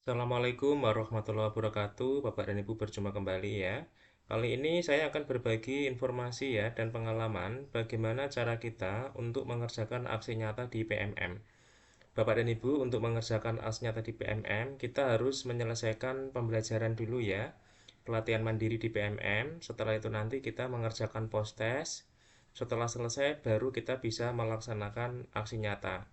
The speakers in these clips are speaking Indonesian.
Assalamualaikum warahmatullahi wabarakatuh, Bapak dan Ibu berjumpa kembali ya. Kali ini saya akan berbagi informasi ya dan pengalaman bagaimana cara kita untuk mengerjakan aksi nyata di PMM. Bapak dan Ibu, untuk mengerjakan aksi nyata di PMM, kita harus menyelesaikan pembelajaran dulu ya, pelatihan mandiri di PMM. Setelah itu nanti kita mengerjakan post test. Setelah selesai, baru kita bisa melaksanakan aksi nyata.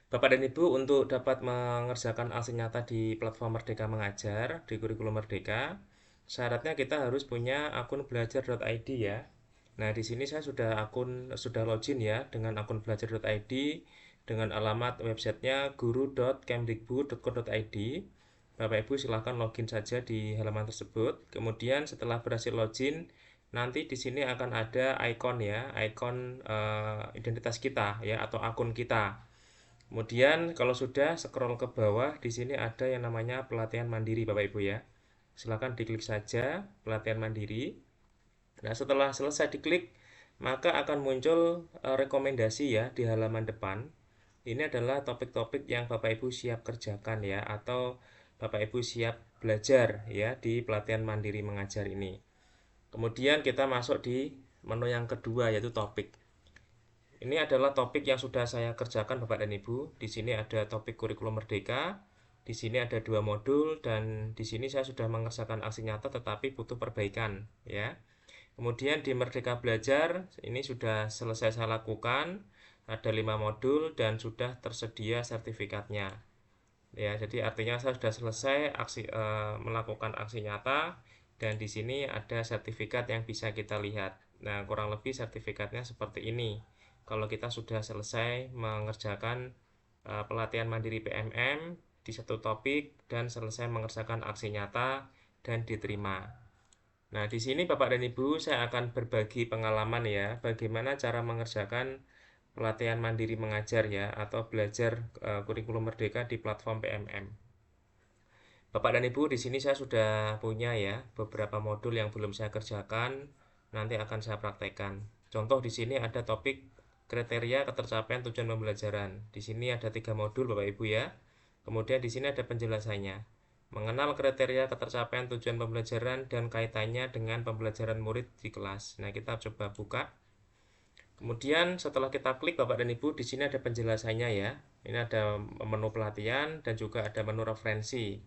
Bapak dan Ibu, untuk dapat mengerjakan aksi nyata di platform Merdeka Mengajar, di kurikulum Merdeka, syaratnya kita harus punya akun belajar.id ya. Nah, di sini saya sudah login ya dengan akun belajar.id dengan alamat websitenya guru.kemdikbud.co.id. Bapak Ibu silahkan login saja di halaman tersebut. Kemudian setelah berhasil login, nanti di sini akan ada ikon ya, ikon identitas kita ya atau akun kita. Kemudian kalau sudah scroll ke bawah, di sini ada yang namanya pelatihan mandiri Bapak Ibu ya. Silahkan diklik saja pelatihan mandiri. Nah, setelah selesai diklik, maka akan muncul rekomendasi ya di halaman depan. Ini adalah topik-topik yang Bapak Ibu siap kerjakan ya, atau Bapak Ibu siap belajar ya di pelatihan mandiri mengajar ini. Kemudian kita masuk di menu yang kedua yaitu topik. Ini adalah topik yang sudah saya kerjakan Bapak dan Ibu. Di sini ada topik kurikulum Merdeka. Di sini ada 2 modul dan di sini saya sudah mengerjakan aksi nyata tetapi butuh perbaikan ya. Kemudian di Merdeka Belajar ini sudah selesai saya lakukan. Ada 5 modul dan sudah tersedia sertifikatnya. Ya, jadi artinya saya sudah selesai melakukan aksi nyata dan di sini ada sertifikat yang bisa kita lihat. Nah, kurang lebih sertifikatnya seperti ini. Kalau kita sudah selesai mengerjakan pelatihan mandiri PMM di satu topik dan selesai mengerjakan aksi nyata dan diterima. Nah, di sini Bapak dan Ibu saya akan berbagi pengalaman ya, bagaimana cara mengerjakan pelatihan mandiri mengajar ya atau belajar kurikulum merdeka di platform PMM. Bapak dan Ibu, di sini saya sudah punya ya beberapa modul yang belum saya kerjakan, nanti akan saya praktekkan. Contoh di sini ada topik kriteria ketercapaian tujuan pembelajaran. Di sini ada 3 modul Bapak Ibu ya. Kemudian di sini ada penjelasannya. Mengenal kriteria ketercapaian tujuan pembelajaran dan kaitannya dengan pembelajaran murid di kelas. Nah, kita coba buka. Kemudian setelah kita klik Bapak dan Ibu, di sini ada penjelasannya ya. Ini ada menu pelatihan dan juga ada menu referensi.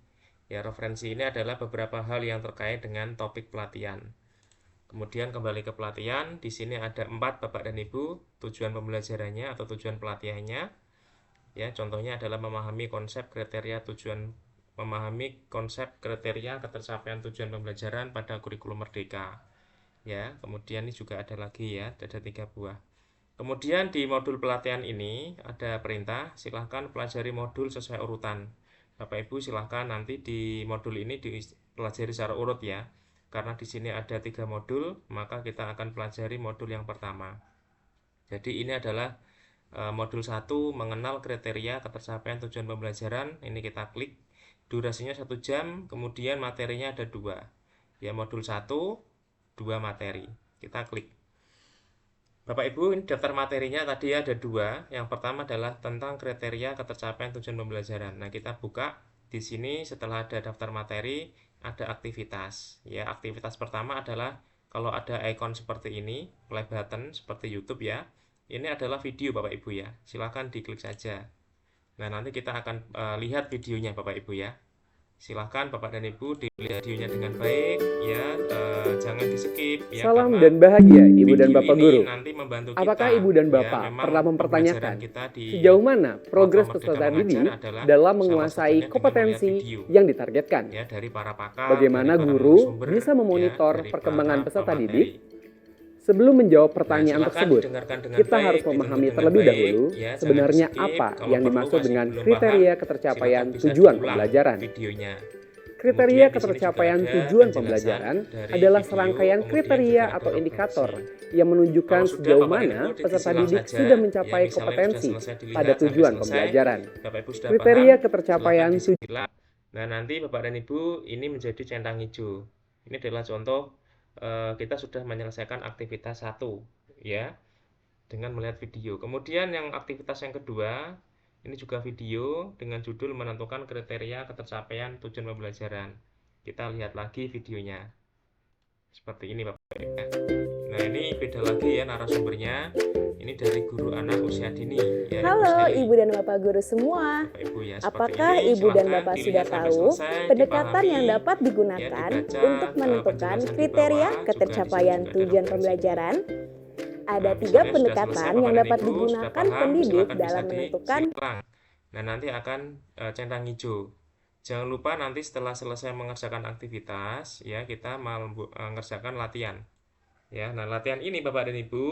Ya, referensi ini adalah beberapa hal yang terkait dengan topik pelatihan. Kemudian kembali ke pelatihan, di sini ada 4 Bapak dan Ibu, tujuan pembelajarannya atau tujuan pelatihannya. Ya, contohnya adalah memahami konsep kriteria ketercapaian tujuan pembelajaran pada kurikulum Merdeka. Ya, kemudian ini juga ada lagi ya, ada 3 buah. Kemudian di modul pelatihan ini ada perintah, silahkan pelajari modul sesuai urutan. Bapak Ibu silahkan nanti di modul ini dipelajari secara urut ya. Karena di sini ada 3 modul, maka kita akan pelajari modul yang pertama. Jadi ini adalah modul 1, mengenal kriteria ketercapaian tujuan pembelajaran. Ini kita klik. Durasinya 1 jam, kemudian materinya ada 2. Ya, modul 1, 2 materi. Kita klik. Bapak Ibu, ini daftar materinya tadi ada 2. Yang pertama adalah tentang kriteria ketercapaian tujuan pembelajaran. Nah, kita buka di sini setelah ada daftar materi, ada aktivitas. Ya, aktivitas pertama adalah kalau ada ikon seperti ini, play button seperti YouTube ya. Ini adalah video Bapak Ibu ya. Silahkan diklik saja. Nah, nanti kita akan lihat videonya Bapak Ibu ya. Silahkan Bapak dan Ibu dilihat videonya dengan baik ya, jangan di skip ya Salam karena dan bahagia Ibu dan video Bapak ini Guru. nanti membantu Apakah kita Ibu dan ya. Bapak Memang pernah pembelajaran mempertanyakan kita di sejauh mana platform progres Merdeka peserta Mengajar didik adalah dalam salah menguasai satunya dengan melihat kompetensi video yang ditargetkan? ya dari para pakar, dari Bagaimana para guru narasumber bisa ya, memonitor dari perkembangan para peserta pemateri. didik? Sebelum menjawab Nah, pertanyaan silakan tersebut, didengarkan dengan kita baik, harus ditonton memahami dengan terlebih baik dahulu ya, jangan di sebenarnya skip. apa Kalau yang perlu dimaksud masih dengan belum paham, kriteria silakan ketercapaian bisa tujuan diulang pembelajaran. videonya. Kriteria Kemudian di sini juga ketercapaian ada tujuan penjelasan pembelajaran dari adalah video, serangkaian kemudian juga kriteria ada atau indikator referensi. yang Kalau menunjukkan sudah sejauh Bapak dan Ibu mana peserta disilang didik saja, sudah ya mencapai misalnya ini sudah kompetensi selesai pada dilihat sampai tujuan selesai, pembelajaran. Bapak Ibu sudah Kriteria paham, silahkan ketercapaian disilang. Nah, nanti Bapak dan Ibu ini menjadi centang hijau. Ini adalah contoh kita sudah menyelesaikan aktivitas 1 ya dengan melihat video. Kemudian yang aktivitas yang kedua, Ini juga video dengan judul menentukan kriteria ketercapaian tujuan pembelajaran. Kita lihat lagi videonya. Seperti ini Bapak Ibu ya. Nah, ini beda lagi ya narasumbernya. Ini dari guru anak usia dini ya, Ibu Halo Sally. Ibu dan Bapak Guru semua. Bapak Ibu ya, seperti Apakah ini. Ibu dan Silahkan Bapak sudah dilihat sampai tahu selesai, pendekatan dipahami, yang dapat ya, digunakan dibaca, untuk menentukan penjelasan di kriteria bawah, juga ketercapaian di sini juga ada tujuan referensi. pembelajaran? Ada Nah, 3 misalnya sudah pendekatan selesai yang Bapak dan dapat Ibu, sudah digunakan paham, pendidik silakan bisa dalam menentukan. disilang. Nah, nanti akan centang hijau. Jangan lupa nanti setelah selesai mengerjakan aktivitas, ya kita mengerjakan latihan. Ya, nah latihan ini Bapak dan Ibu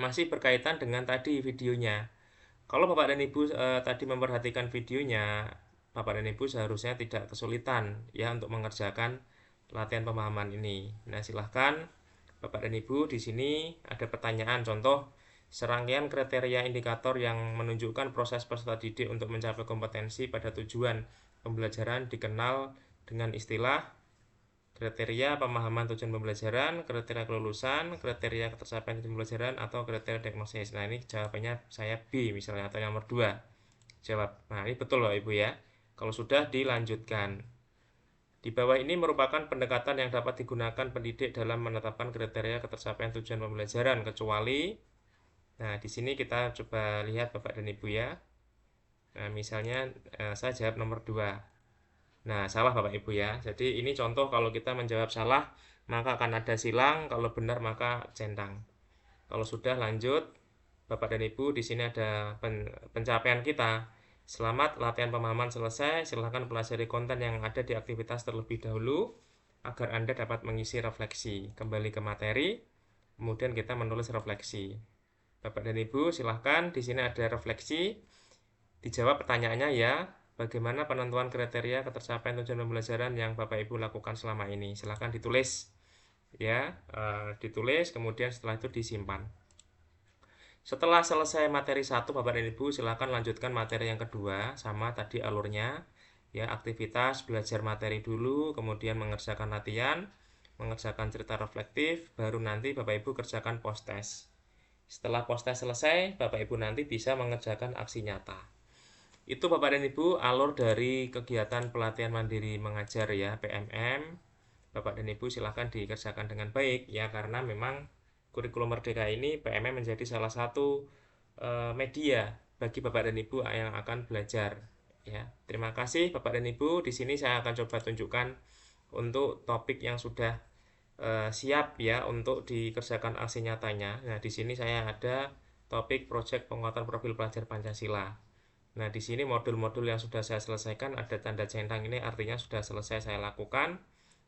masih berkaitan dengan tadi videonya. Kalau Bapak dan Ibu tadi memperhatikan videonya, Bapak dan Ibu seharusnya tidak kesulitan ya untuk mengerjakan latihan pemahaman ini. Nah, silahkan Bapak dan Ibu di sini ada pertanyaan contoh serangkaian kriteria indikator yang menunjukkan proses peserta didik untuk mencapai kompetensi pada tujuan pembelajaran dikenal dengan istilah kriteria pemahaman tujuan pembelajaran, kriteria kelulusan, kriteria ketercapaian tujuan pembelajaran, atau kriteria diagnosis. Nah, ini jawabannya saya B misalnya, atau nomor 2. Jawab. Nah, ini betul loh Ibu ya. Kalau sudah dilanjutkan. Di bawah ini merupakan pendekatan yang dapat digunakan pendidik dalam menetapkan kriteria ketercapaian tujuan pembelajaran, kecuali, nah di sini kita coba lihat Bapak dan Ibu ya. Nah, misalnya saya jawab nomor 2. Nah, salah Bapak Ibu ya. Jadi ini contoh kalau kita menjawab salah, maka akan ada silang, kalau benar maka centang. Kalau sudah lanjut, Bapak dan Ibu, di sini ada pencapaian kita. Selamat latihan pemahaman selesai. Silahkan pelajari konten yang ada di aktivitas terlebih dahulu agar Anda dapat mengisi refleksi. Kembali ke materi, kemudian kita menulis refleksi. Bapak dan Ibu, silahkan di sini ada refleksi. Dijawab pertanyaannya ya. Bagaimana penentuan kriteria ketercapaian tujuan pembelajaran yang Bapak Ibu lakukan selama ini? Silahkan ditulis ya, ditulis kemudian setelah itu disimpan. Setelah selesai materi 1 Bapak dan Ibu silahkan lanjutkan materi yang kedua, sama tadi alurnya ya, aktivitas belajar materi dulu, kemudian mengerjakan latihan, mengerjakan cerita reflektif, baru nanti Bapak Ibu kerjakan post test. Setelah post test selesai, Bapak Ibu nanti bisa mengerjakan aksi nyata. Itu Bapak dan Ibu alur dari kegiatan pelatihan mandiri mengajar ya, PMM. Bapak dan Ibu silahkan dikerjakan dengan baik ya, karena memang kurikulum merdeka ini PMM menjadi salah satu media bagi Bapak dan Ibu yang akan belajar ya. Terima kasih Bapak dan Ibu. Di sini saya akan coba tunjukkan untuk topik yang sudah siap ya untuk dikerjakan aksi nyatanya. Nah, di sini saya ada topik proyek penguatan profil pelajar Pancasila. Nah, di sini modul-modul yang sudah saya selesaikan ada tanda centang ini artinya sudah selesai saya lakukan.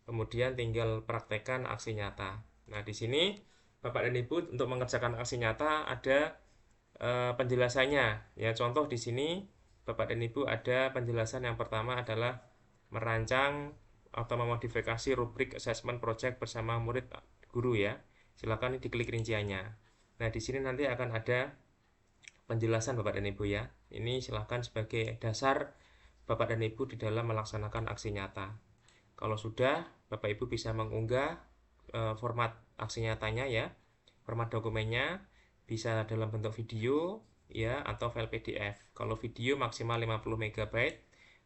Kemudian tinggal praktekkan aksi nyata. Nah, di sini Bapak dan Ibu untuk mengerjakan aksi nyata ada penjelasannya. Ya, contoh di sini Bapak dan Ibu ada penjelasan yang pertama adalah merancang atau memodifikasi rubrik assessment project bersama murid guru ya. Silakan diklik rinciannya. Nah, di sini nanti akan ada penjelasan Bapak dan Ibu ya. Ini silahkan sebagai dasar Bapak dan Ibu di dalam melaksanakan aksi nyata. Kalau sudah, Bapak Ibu bisa mengunggah format aksi nyatanya ya. Format dokumennya bisa dalam bentuk video ya atau file PDF. Kalau video maksimal 50 MB,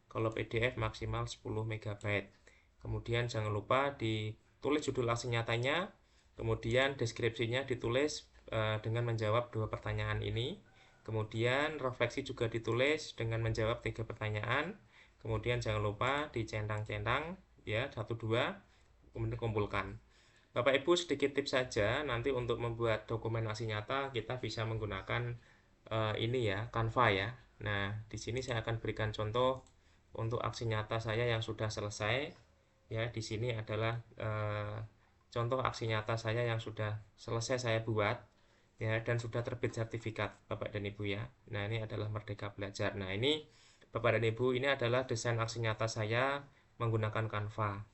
kalau PDF maksimal 10 MB. Kemudian jangan lupa ditulis judul aksi nyatanya, kemudian deskripsinya ditulis dengan menjawab 2 pertanyaan ini. Kemudian refleksi juga ditulis dengan menjawab 3 pertanyaan. Kemudian jangan lupa dicentang-centang ya 1 2, kemudian kumpulkan. Bapak Ibu sedikit tips saja, nanti untuk membuat dokumen aksi nyata kita bisa menggunakan ini ya, Canva ya. Nah, di sini saya akan berikan contoh untuk aksi nyata saya yang sudah selesai. Ya, di sini adalah contoh aksi nyata saya yang sudah selesai saya buat. Ya, dan sudah terbit sertifikat Bapak dan Ibu ya. Nah, ini adalah Merdeka Belajar. Nah, ini Bapak dan Ibu, ini adalah desain aksi nyata saya menggunakan Canva.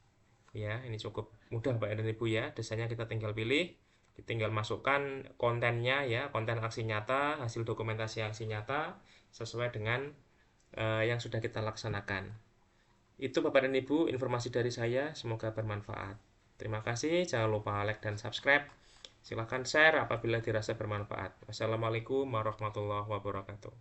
Ya, ini cukup mudah Bapak dan Ibu ya. Desainnya kita tinggal pilih, tinggal masukkan kontennya ya, konten aksi nyata, hasil dokumentasi aksi nyata sesuai dengan yang sudah kita laksanakan. Itu Bapak dan Ibu informasi dari saya, semoga bermanfaat. Terima kasih, jangan lupa like dan subscribe. Silahkan share apabila dirasa bermanfaat. Wassalamualaikum warahmatullahi wabarakatuh.